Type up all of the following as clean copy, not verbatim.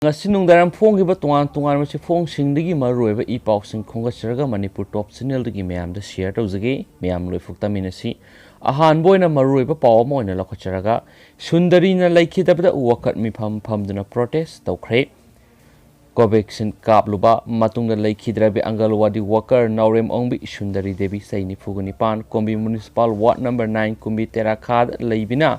ngasi nungdaram phonggiba tongan tongan masi phong singdigi maruiba I pausing khongasaraga Manipur top channel digi mayam da share tawjage mayam loi fuktaminasi ahan boina maruiba paw moina lakhacharaga sundari na laikhidabda wakat mi pham duna protest tawkhre Covaxin kapluba matungda laikhidrabi angalwadi worker naurem ongbi sundari devi saini fugani pan kombi municipal ward number 9 kumbi terakhad leibina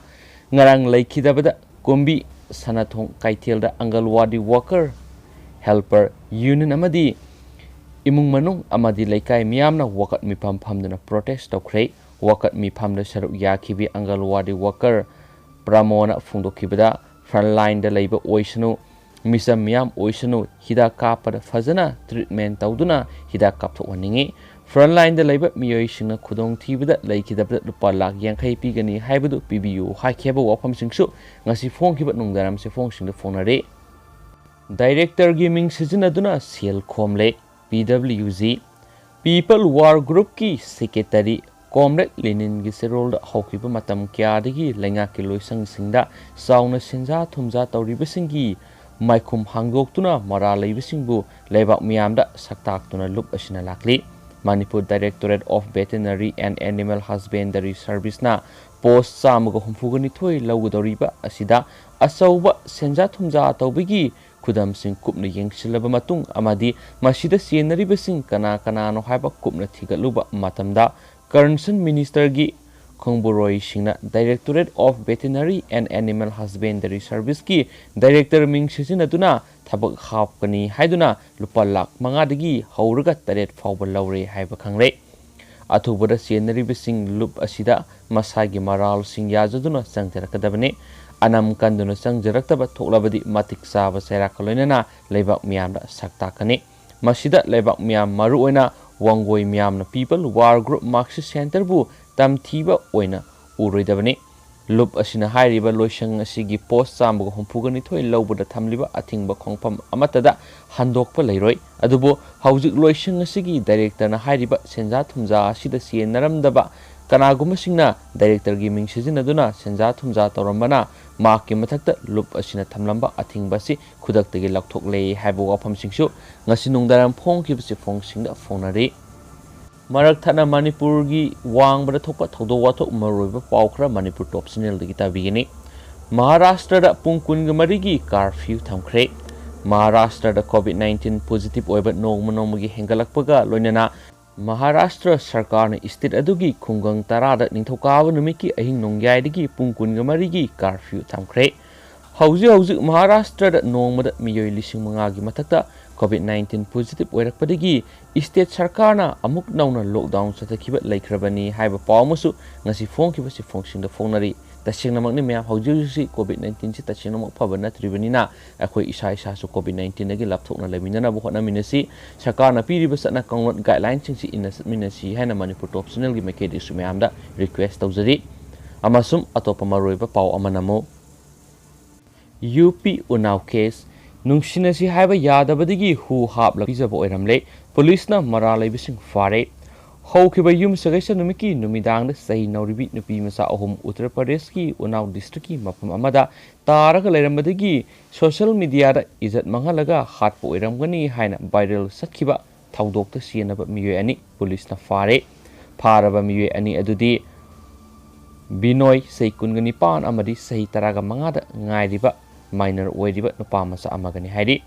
ngarang laikhidabda kombi Sanathong Kaithilda Angalwadi Worker Helper Union Amadi Imung Manung Amadi Laikai Miyamna Wakat Mipam Pamdana Protest Tawkhre Wakat Mipam da Sharu Yakibi Angalwadi Worker Pramona Fundokibada Frontline da Labor Oisanu Misa Miyam Oisanu Hida Kapada Fazana Treatment Tawduna Hida Kapthok Waningi Frontline da Labor Miyoi Singna Khudong Thibada Laikidabda Lupa Lak Yankai Pigani Haibadu PBU Haikeba Wafam Singsu Ngasi Phong Kibat Nungdaram Se Phong Singda Phonare Director Gaming Sizinaduna Sel Khomle PWG People War Group Ki Secretary Comrade Lenin Gi Serol da Hawkiba Matam Kyadagi Lenga Ki Loisang Singda Sauna Sinja Thumja Tawribasingi Maikum Hangdoktuna Mara Leibisingbu Leibak Miyamda Saktaktuna Lup Asina Lakli Manipur Directorate of Veterinary and Animal Husbandry Service na post Samago Humfugani Toy Laugadoriba Asida Asauba Senja Thumja Taubigi Kudam Sing Kupna Yang Silabamatung Amadi Masida Sienari Sing Kana no Haba Kupna Tigaluba Matamda Current Minister Gi Kongboroi Shingna Directorate of Veterinary and Animal Husbandry Service Ki Director Ming Sizinaduna Tabak Hapkani Haiduna Lupa Lak Mangadagi Hauraga Taret Fauba Laure Haiba Kangre Atubada Sienari Sing Lup Asida Masagi Maral Sing Yazaduna Sangterakadabane Anam Kanduna Sang Jaraktaba Toklabadi Matik Saba Serakalonana Lebak Miamda Saktakane Masida Lebak Miam Maruena Wangoi Miamna People War Group Marxist Center Bu Tam Thiba Oina Uroidabane Lup Asina Hairiba Loishang Asigi Post Sambo Humpugani Toy Lowbuda Tamliba Atingba Kongpam Amatada Handokpa Leroy Adubo Hauzik Loishang Asigi Director na Hairiba Senja Thumja Sida Sien Naramdaba Kanaguma Director Gaming Sizinaduna Senja Thumja Torambana Maki Matakta Lup Asina Tamlamba Atingbasi Kudaktagi Laktok Lay Haibo Wapam Singshu Ngasinungdaram Phong Kibsi Phong Singda Phonari Marak Thana Manipur gi Wang Bada Thopa Thodo Wato Maruiba Paukra Manipur Top Channel Digita Bigini Maharashtra da Pungkun Gamarigi Curfew Thamkre Maharashtra da COVID-19 Positive Oiba Nogmanomugi Hengalakpaga Loinana Maharashtra Sarkar na State Adugi Kungang Tarada Ningthokawa Numiki Ahing Nongyai Pungkun Gamarigi Curfew Thamkre Hauzi Maharashtra da Nongmada Miyoi Lising Mangagi Matakta COVID-19 positive oirakpadagi state sarkarna amuk nauna lockdown chatakiba laikhrabani haiba pawmusu ngasi phongkiba si phongsingda phongnari tasingnamakni mya haujusi COVID-19 si tasingnamak phabana tribanina akhoi isa su COVID-19 agi lapthokna leminana bo hona minasi sarkarna piriba satna konglot guideline singsi minasi haina Manipur top channel gi mekedi sumyamda request tawjari amasum atopa maroiba paw amanamo UP Unaw case Nungsinasi haiba Yadabagi hu hap la pizaba oiramle police na mara laibising fare haukiba yum sagasa numiki numidang da sahi nauribi nupi masa ahum Uttar Pradesh ki Unaw district ki mapam amada taraga lairambadagi social media da izat mangalaga hatpa oiramgani haina viral satkiba thaudokta sienaba miyoi ani police na fare pharaba miyoi ani adudi Binoy sahi kungani pan amadi sahi taraga mangada ngairiba minor oiriba nupa masa amagani hairi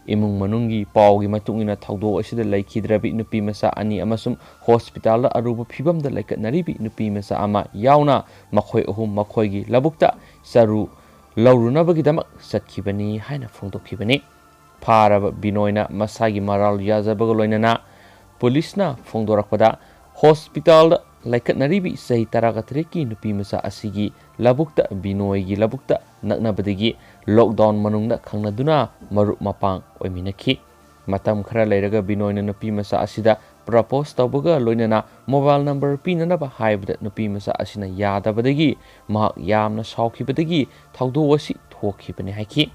imung manungi pawgi matungina thaudo asida laikhidrabi nupi masa ani amasum hospital da aruba phibam da laikatnaribi nupi masa ama yauna makhoi ahum makhoigi labukta saru laurunabagi damak satkibani haina phongdokhibani pharaba Binoyna masagi maral yazabaga loinana police na phongdorakpada hospital da laikatnaribi sahi taragatreki nupi masa asigi labukta Binoy gi labukta naknabadagi lockdown manungda khangnaduna marup mapang oiminaki matam khara leiraga Binoy na nupi masa asida propose tawbaga loinana mobile number pinanaba haibda nupi masa asina yadabadagi mahak yamna saukhibadagi thaudo wasi thokhibani haiki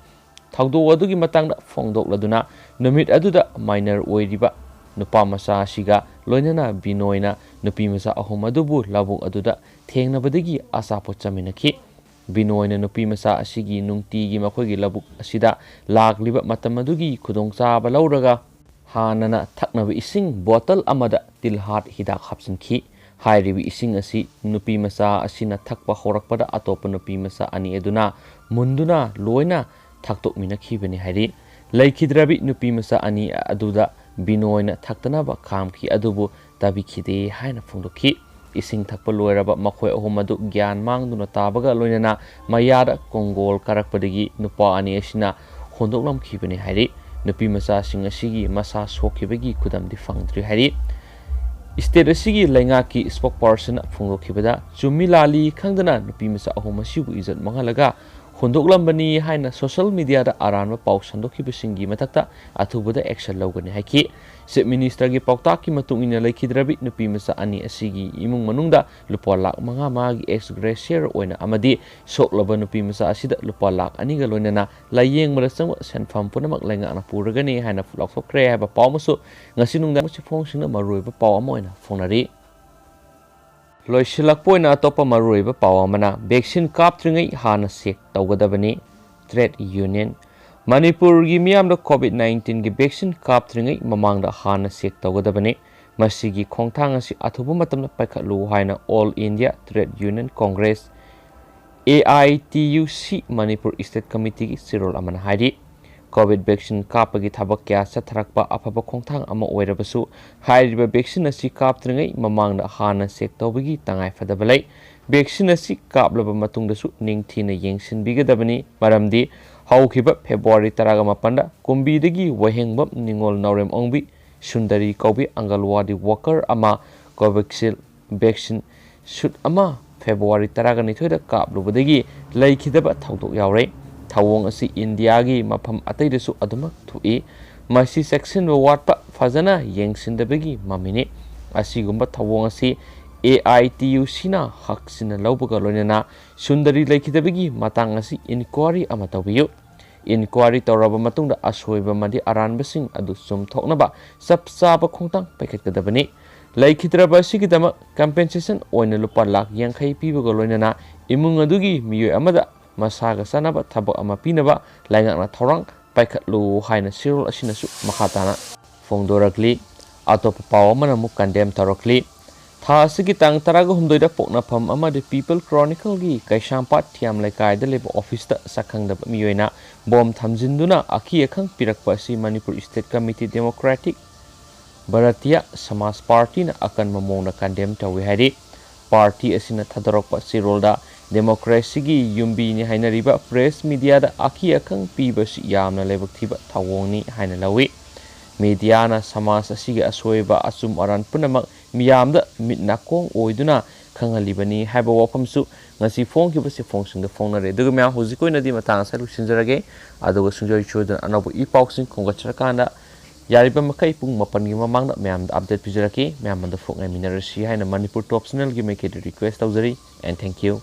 thaudo adugi matangda phongdokladuna numit aduda minor oiriba nupa masa asiga loinana Binoyna nupi masa ahum adubu labuk aduda thengnabadagi asapo chaminaki Binoy na nupi masa asigi nungtigi makhoi gi labuk asida lagliba matam adugi khudongchaba lauraga hanana thaknaba ising bottle amada tilhat hidak hapsinki hairibi ising asi nupi masa asina thakpa horakpada atopa nupi masa ani eduna munduna loina thaktok minakhibani hairi laikhidrabi nupi masa ani aduda Binoy na thaktanaba khamki adubu tabikhide haina phongdokhi ising thakpa loiraba makhoi ahum adu gyan mangduna tabaga loinana mayada kongol karakpadagi nupa ani asina hondoklam khibani hairi nupi masa sing asigi masa sokhibagi khudamdi fangdri hairi state asigi laingaki spokesperson phongdokhibada chumilali khangdana nupi masa ahum asibu izat mangalaga hondokhlambani haina social media da aranba pau sandokhibasingi matakta athubada action lawgani haiki chief minister gi pautaki matung ina laikhidrabi nupi masa ani asigi imung manungda lupa lakh manga magi ex gracier oina amadi soklaba nupi masa asida lupa lakh ani ga loinana layeng marasang senfam punamak lainga na puragani haina fulakfokre haba pawmasu ngasi nungda musi fongsingna maruiba paw amoina fonari loisilakpoina atopa maruiba paw amana vaccine kaptringai hana sek tawgadabani trade union Manipur gi miyamda COVID-19 gi vaccine kaptringai mamangda hana sek tawgadabani masigi khongthang asi athubu matamna paikhatlu haina All India Trade Union Congress AITUC Manipur State Committee gi sirol amana haidi COVID vaccine kapagi thabak kya satharakpa afaba khongthang ama oirabasu hairiba vaccine asi kaptringai mamangda hana sek tawbagi tangai fadabalai vaccine asi kaplaba matungdasu ningthina yengsinbigadabani maramdi haukiba February 18 kumbidagi wahengbam ningol naurem ongbi sundari kaubi angalwadi worker ama covaxil vaccine shoot ama February 12 da kaplubadagi laikhidaba thaudok yaure thawong asi India gi mafam ataidasu adumak thui masi section watpa fazana yengsindabagi mamini asigumba thawong asi AITUC na haksina lawbaga loinana sundari laikhidabagi matang asi inquiry ama tawiyu inquiry tawraba matungda asoiba madi aranbasing adu sumthoknaba sapsaba khongtang paikhatgadabani laikhidraba sigidama compensation oina lupa lakh yankhai pibaga loinana imung adugi miyoi amada masaga sanaba thabak ama pinaba laingakna thorang paikhatlu haina sirol asinasu makhatana fongdorakli atopa paw amana muk condemn tarakli tha asigi tang taraga humdoida pokna pham amadi people chronicle gi kaisampat thiam laikai da leba office ta sakhangda miyoina bom thamjinduna akhi akhang pirakpa si Manipur State Committee Democratic Bharatiya Samaj Party na akan mamona condemn tawi hari party asina thadarakpa sirolda democracy gi yumbi ni hainariba press media da akhi akhang pibasi yamna lebak thiba thawongni haina lawi media na samaj asigi asoiba asum aran punamak miyamda mitnakong oiduna khangalibani haiba wafamsu ngasi fongkibasi fongsingda fongnare duga mya hojikoina di matang sa lusinjarage aduga sungjoi chodan anabu ipauksin khongachrakanda yariba makai pung mapan gi mamangda myamda update pijaraki myamanda fongai minarasi haina Manipur top channel gi make request tawjari and thank you